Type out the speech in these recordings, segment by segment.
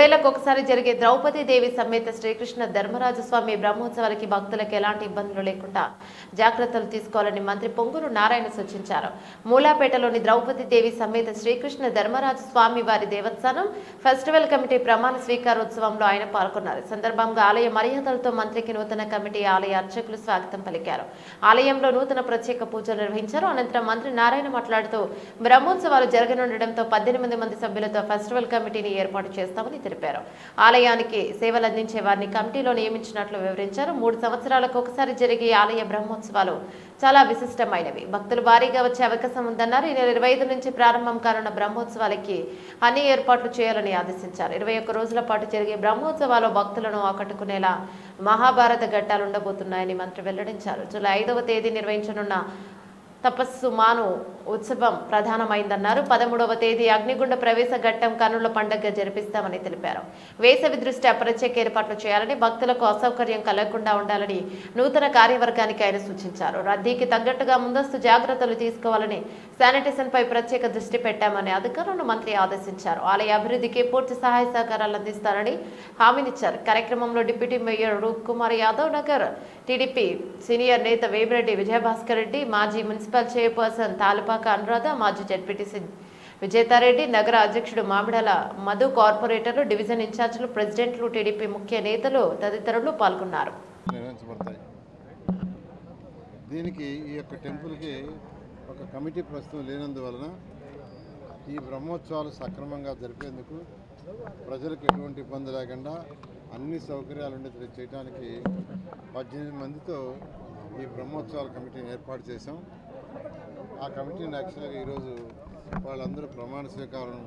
మూడేళ్లకు ఒకసారి జరిగే ద్రౌపది దేవి సమేత శ్రీకృష్ణ ధర్మరాజస్వామి బ్రహ్మోత్సవాలకి భక్తులకు ఎలాంటి ఇబ్బందులు లేకుండా జాగ్రత్తలు తీసుకోవాలని మంత్రి పొంగూరు నారాయణ సూచించారు. మూలాపేటలోని ద్రౌపది దేవి సమేత శ్రీకృష్ణ ధర్మరాజస్వామి వారి దేవస్థానం ఫెస్టివల్ కమిటీ ప్రమాణ స్వీకారోత్సవంలో ఆయన పాల్గొన్నారు. సందర్భంగా ఆలయ మర్యాదలతో మంత్రికి నూతన కమిటీ ఆలయ అర్చకులు స్వాగతం పలికారు. ఆలయంలో నూతన ప్రత్యేక పూజలు నిర్వహించారు. అనంతరం మంత్రి నారాయణ మాట్లాడుతూ బ్రహ్మోత్సవాలు జరగనుండటంతో 18 మంది సభ్యులతో ఫెస్టివల్ కమిటీని ఏర్పాటు చేస్తామని తెలిపారు. ఆలయానికి సేవలు అందించే వారిని కమిటీలో నియమించినట్లు వివరించారు. 3 సంవత్సరాలకు ఒకసారి జరిగే ఆలయ బ్రహ్మోత్సవాలు చాలా విశిష్టమైనవి. భక్తులు భారీగా వచ్చే అవకాశం ఉందన్నారు. ఈ నెల 25 నుంచి ప్రారంభం కానున్న బ్రహ్మోత్సవాలకి అన్ని ఏర్పాట్లు చేయాలని ఆదేశించారు. 21 రోజుల పాటు జరిగే బ్రహ్మోత్సవాలు భక్తులను ఆకట్టుకునేలా మహాభారత ఘట్టాలు ఉండబోతున్నాయని మంత్రి వెల్లడించారు. జూలై 5వ తేదీ నిర్వహించనున్న తపస్సు మాను ఉత్సవం ప్రధానమైందన్నారు. 13వ తేదీ అగ్నిగుండ ప్రవేశ ఘట్టం కన్నుల పండుగ జరిపిస్తామని తెలిపారు. వేసవి దృష్ట్యా ప్రత్యేక ఏర్పాట్లు చేయాలని, భక్తులకు అసౌకర్యం కలగకుండా ఉండాలని నూతన కార్యవర్గానికి ఆయన సూచించారు. రద్దీకి తగ్గట్టుగా ముందస్తు జాగ్రత్తలు తీసుకోవాలని, శానిటేషన్ పై ప్రత్యేక దృష్టి పెట్టామని అధికారులను మంత్రి ఆదేశించారు. ఆలయ అభివృద్ధికి పూర్తి సహాయ సహకారాలు అందిస్తారని హామీనిచ్చారు. కార్యక్రమంలో డిప్యూటీ మేయర్ రూప్ కుమార్ యాదవ్, నగర్ టీడీపీ సీనియర్ నేత వేమిరెడ్డి విజయభాస్కర్ రెడ్డి, మాజీ మున్సిపల్ చైర్పర్సన్ తాలుపాక అనురాధ, మాజీ జడ్పీటీసీ విజేతారెడ్డి, నగర అధ్యక్షుడు మామిడాల మధు, కార్పొరేటర్లు, డివిజన్ ఇన్ఛార్జీలు, ప్రెసిడెంట్లు, టీడీపీ ముఖ్య నేతలు తదితరులు పాల్గొన్నారు. దీనికి ఈ యొక్క టెంపుల్కి ఒక కమిటీ ప్రస్తుతం లేనందువలన ఈ బ్రహ్మోత్సవాలు సక్రమంగా జరిపేందుకు ప్రజలకు ఎటువంటి ఇబ్బంది లేకుండా అన్ని సౌకర్యాలు ఉండేది చేయడానికి 18 మందితో ఈ బ్రహ్మోత్సవాల కమిటీని ఏర్పాటు చేశాం. ఆ కమిటీని యాక్చువల్గా ఈరోజు వాళ్ళందరూ ప్రమాణ స్వీకారం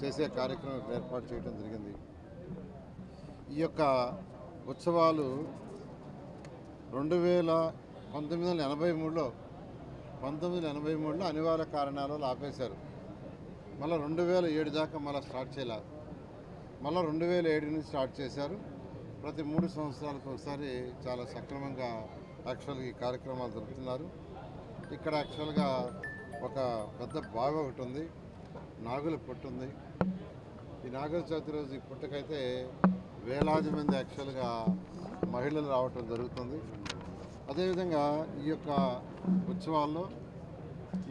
చేసే కార్యక్రమం ఏర్పాటు చేయడం జరిగింది. ఈ యొక్క ఉత్సవాలు 1983లో అనివార్య కారణాల వల్ల ఆపేశారు. మళ్ళీ 2007 దాకా మళ్ళీ స్టార్ట్ చేయాలి. మళ్ళీ 2007 నుంచి స్టార్ట్ చేశారు. ప్రతి 3 సంవత్సరాలకు ఒకసారి చాలా సక్రమంగా యాక్చువల్గా ఈ కార్యక్రమాలు జరుపుతున్నారు. ఇక్కడ యాక్చువల్గా ఒక పెద్ద బావి ఒకటి ఉంది, నాగుల పుట్టు ఉంది. ఈ నాగుల చవితి రోజు ఈ పుట్టకైతే వేలాది మంది యాక్చువల్గా మహిళలు రావటం జరుగుతుంది. అదేవిధంగా ఈ యొక్క ఉత్సవాల్లో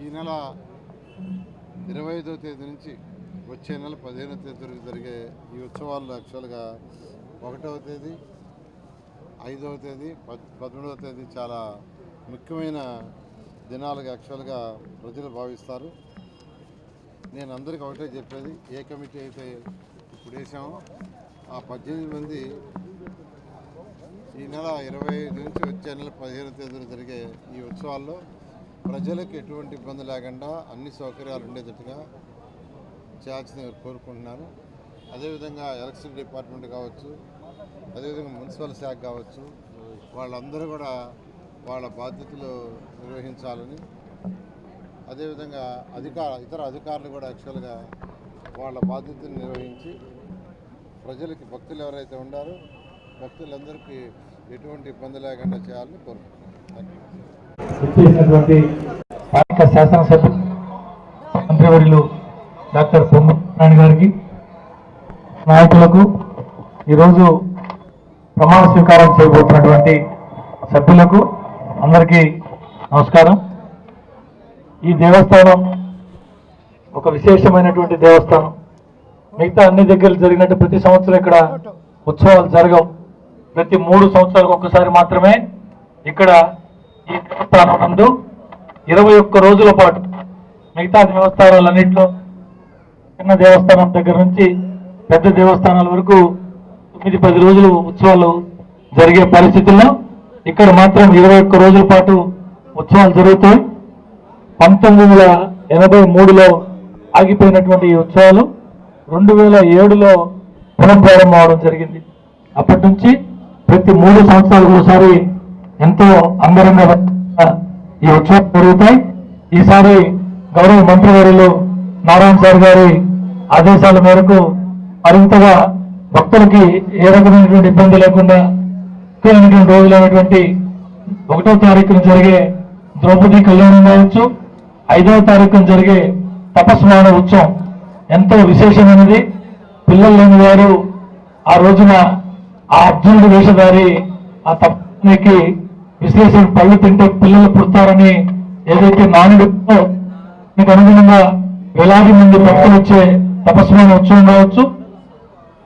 ఈ నెల 25వ తేదీ నుంచి వచ్చే నెల 15వ తేదీ వరకు జరిగే ఈ ఉత్సవాల్లో యాక్చువల్గా 1వ తేదీ, 5వ తేదీ, 13వ తేదీ చాలా ముఖ్యమైన దినాలుగా యాక్చువల్గా ప్రజలు భావిస్తారు. నేను అందరికీ ఒకటే చెప్పేది, ఏ కమిటీ అయితే ఇప్పుడు వేసామో ఆ 18 మంది ఈ నెల 25 నుంచి వచ్చే నెల 15వ తేదీన జరిగే ఈ ఉత్సవాల్లో ప్రజలకు ఎటువంటి ఇబ్బంది లేకుండా అన్ని సౌకర్యాలు ఉండేటట్టుగా చేయాల్సింది కోరుకుంటున్నాను. అదేవిధంగా ఎలక్ట్రిసిటీ డిపార్ట్మెంట్ కావచ్చు, అదేవిధంగా మున్సిపల్ శాఖ కావచ్చు, వాళ్ళందరూ కూడా వాళ్ళ బాధ్యతలు నిర్వహించాలని, అదేవిధంగా ఇతర అధికారులు కూడా యాక్చువల్గా వాళ్ళ బాధ్యతను నిర్వహించి ప్రజలకి, భక్తులు ఎవరైతే ఉండారో భక్తులందరికీ ఎటువంటి ఇబ్బంది లేకుండా చేయాలని కోరుకుంటున్నాను. స్థానిక శాసనసభ్యులు మంత్రివర్యులు డాక్టర్ పొంగూరు నారాయణ గారికి, నాయకులకు, ఈరోజు ప్రమాణ స్వీకారం చేయబోతున్నటువంటి సభ్యులకు అందరికీ నమస్కారం. ఈ దేవస్థానం ఒక విశేషమైనటువంటి దేవస్థానం. మిగతా అన్ని దగ్గరలు జరిగినట్టు ప్రతి సంవత్సరం ఇక్కడ ఉత్సవాలు జరగవు. ప్రతి 3 సంవత్సరాలకు ఒక్కసారి మాత్రమే ఇక్కడ ఈ దేవస్థానం నందు 21 రోజుల పాటు, మిగతా దేవస్థానాలన్నింటిలో చిన్న దేవస్థానం దగ్గర నుంచి పెద్ద దేవస్థానాల వరకు 9-10 రోజులు ఉత్సవాలు జరిగే పరిస్థితుల్లో ఇక్కడ మాత్రం 21 రోజుల పాటు ఉత్సవాలు జరుగుతాయి. 1983లో ఆగిపోయినటువంటి ఈ ఉత్సవాలు 2007లో పునఃప్రారంభం అవడం జరిగింది. అప్పటి నుంచి ప్రతి 3 సంవత్సరాలకు ఒకసారి ఎంతో అంగరంగ ఈ ఉత్సవాలు జరుగుతాయి. ఈసారి గౌరవ మంత్రివర్యులు నారాయణ సార్ గారి ఆదేశాల మేరకు మరింతగా భక్తులకి ఏ రకమైనటువంటి ఇబ్బంది లేకుండా ముఖ్యమైనటువంటి రోజులైనటువంటి 1వ తారీఖున జరిగే ద్రౌపది కళ్యాణం కావచ్చు, 5వ తారీఖున జరిగే తపస్మాన ఉత్సవం ఎంతో విశేషమైనది. పిల్లలు లేని వారు ఆ రోజున ఆ అర్జునుడి వేషధారి ఆ తప్పుకి విశ్లేషణ పళ్ళు తింటే పిల్లలు పుడతారని ఏదైతే నానుడితో మీకు అనుగుణంగా వేలాది మంది భక్తులు వచ్చే తపస్సుమైన ఉత్సవం కావచ్చు,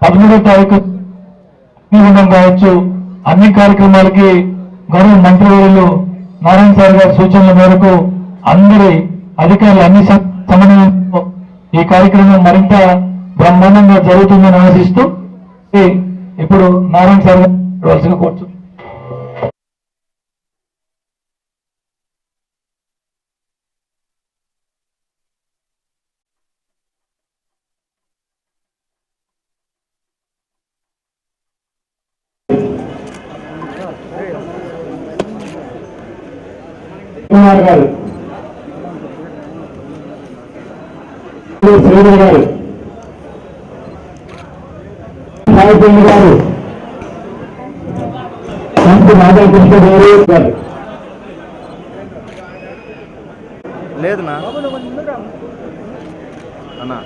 13వ తారీఖు అగ్నిగుండం కావచ్చు, అన్ని కార్యక్రమాలకి గౌరవ మంత్రివర్యులు నారాయణ సార్ గారి సూచనల మేరకు అందరి అధికారులు అన్ని సమన్వయంతో ఈ కార్యక్రమం మరింత బ్రహ్మాండంగా జరుగుతుందని ఆశిస్తూ ఇప్పుడు నారాయణ సార్ గారు కోరుతున్నాను. కుమార్ గారు, శ్రీధర్ గారు, సాయిపల్లి గారు, సంతు రాధాకృష్ణ గారు లేదునా అన్నా